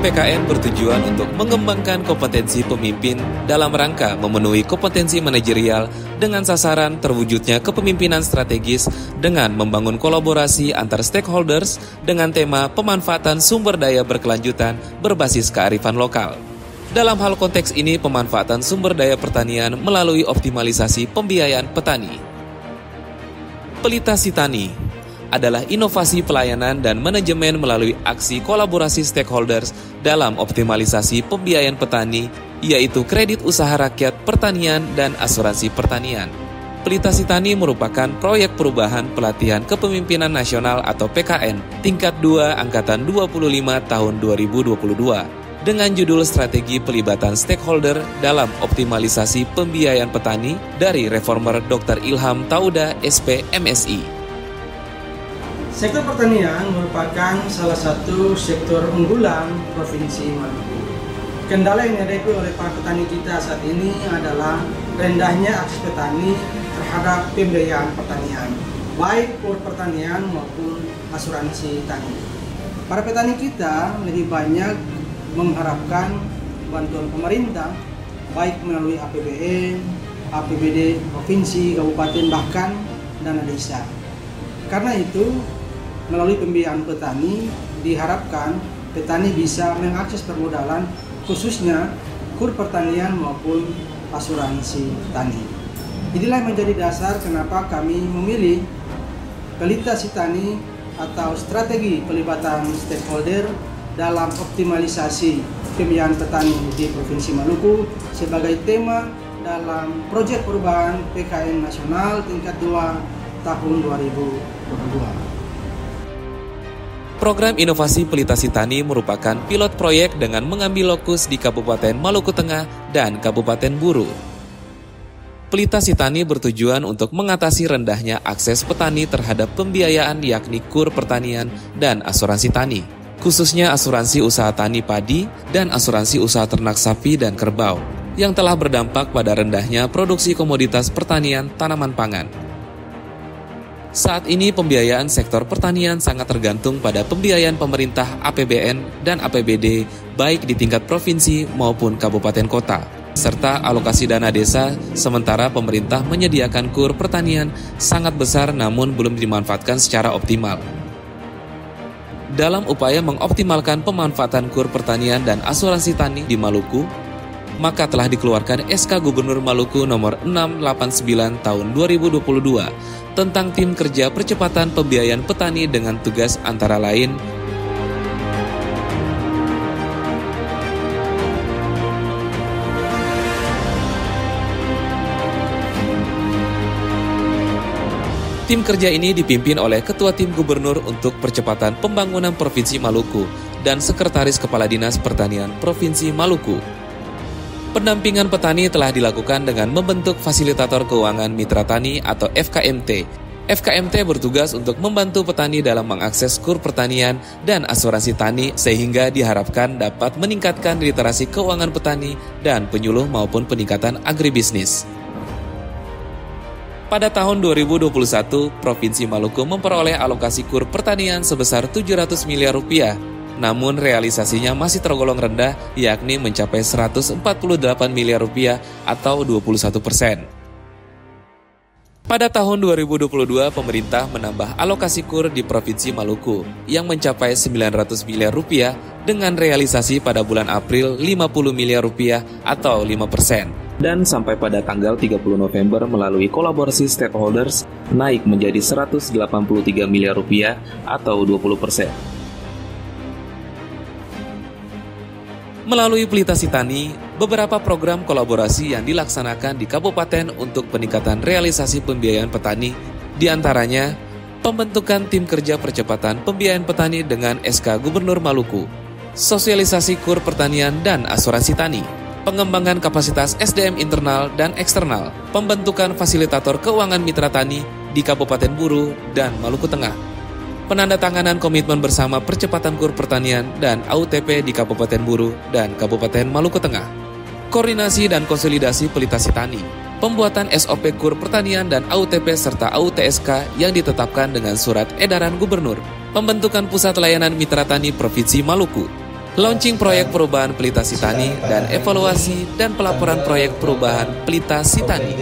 PKN bertujuan untuk mengembangkan kompetensi pemimpin dalam rangka memenuhi kompetensi manajerial dengan sasaran terwujudnya kepemimpinan strategis dengan membangun kolaborasi antar stakeholders dengan tema pemanfaatan sumber daya berkelanjutan berbasis kearifan lokal. Dalam hal konteks ini, pemanfaatan sumber daya pertanian melalui optimalisasi pembiayaan petani. Pelita Sitani adalah inovasi pelayanan dan manajemen melalui aksi kolaborasi stakeholders dalam optimalisasi pembiayaan petani, yaitu kredit usaha rakyat pertanian dan asuransi pertanian. Pelita Sitani merupakan proyek perubahan pelatihan kepemimpinan nasional atau PKN tingkat 2 angkatan 25 tahun 2022 dengan judul Strategi Pelibatan Stakeholder dalam Optimalisasi Pembiayaan Petani dari Reformer Dr. Ilham Tauda, SP, MSI. Sektor pertanian merupakan salah satu sektor unggulan Provinsi Maluku. Kendala yang dihadapi oleh para petani kita saat ini adalah rendahnya akses petani terhadap pembiayaan pertanian, baik kur pertanian maupun asuransi tani. Para petani kita lebih banyak mengharapkan bantuan pemerintah, baik melalui APBN, APBD provinsi, kabupaten, bahkan dana desa. Karena itu, melalui pembiayaan petani, diharapkan petani bisa mengakses permodalan khususnya kur pertanian maupun asuransi tani. Inilah yang menjadi dasar kenapa kami memilih Pelita Sitani atau strategi pelibatan stakeholder dalam optimalisasi pembiayaan petani di Provinsi Maluku sebagai tema dalam proyek perubahan PKN nasional tingkat 2 tahun 2022. Program Inovasi Pelita Sitani merupakan pilot proyek dengan mengambil lokus di Kabupaten Maluku Tengah dan Kabupaten Buru. Pelita Sitani bertujuan untuk mengatasi rendahnya akses petani terhadap pembiayaan yakni kur pertanian dan asuransi tani, khususnya asuransi usaha tani padi dan asuransi usaha ternak sapi dan kerbau, yang telah berdampak pada rendahnya produksi komoditas pertanian tanaman pangan. Saat ini pembiayaan sektor pertanian sangat tergantung pada pembiayaan pemerintah APBN dan APBD baik di tingkat provinsi maupun kabupaten kota, serta alokasi dana desa, sementara pemerintah menyediakan kur pertanian sangat besar namun belum dimanfaatkan secara optimal. Dalam upaya mengoptimalkan pemanfaatan kur pertanian dan asuransi tani di Maluku, maka telah dikeluarkan SK Gubernur Maluku nomor 689 tahun 2022 tentang tim kerja percepatan pembiayaan petani dengan tugas antara lain Tim kerja ini dipimpin oleh Ketua Tim Gubernur untuk Percepatan Pembangunan Provinsi Maluku dan Sekretaris Kepala Dinas Pertanian Provinsi Maluku. Pendampingan petani telah dilakukan dengan membentuk Fasilitator Keuangan Mitra Tani atau FKMT. FKMT bertugas untuk membantu petani dalam mengakses kur pertanian dan asuransi tani sehingga diharapkan dapat meningkatkan literasi keuangan petani dan penyuluh maupun peningkatan agribisnis. Pada tahun 2021, Provinsi Maluku memperoleh alokasi kur pertanian sebesar 700 miliar rupiah. Namun realisasinya masih tergolong rendah, yakni mencapai 148 miliar rupiah atau 21%. Pada tahun 2022, pemerintah menambah alokasi kur di Provinsi Maluku yang mencapai 900 miliar rupiah dengan realisasi pada bulan April 50 miliar rupiah atau 5%. Dan sampai pada tanggal 30 November melalui kolaborasi stakeholders naik menjadi 183 miliar rupiah atau 20%. Melalui Pelita Sitani, beberapa program kolaborasi yang dilaksanakan di kabupaten untuk peningkatan realisasi pembiayaan petani, diantaranya pembentukan tim kerja percepatan pembiayaan petani dengan SK Gubernur Maluku, sosialisasi kur pertanian dan asuransi tani, pengembangan kapasitas SDM internal dan eksternal, pembentukan fasilitator keuangan mitra tani di Kabupaten Buru dan Maluku Tengah, penandatanganan komitmen bersama percepatan kur pertanian dan AUTP di Kabupaten Buru dan Kabupaten Maluku Tengah, koordinasi dan konsolidasi Pelita Sitani, pembuatan SOP kur pertanian dan AUTP serta AUTSK yang ditetapkan dengan surat edaran gubernur, pembentukan pusat layanan mitra tani Provinsi Maluku, launching proyek perubahan Pelita Sitani, dan evaluasi dan pelaporan proyek perubahan Pelita Sitani.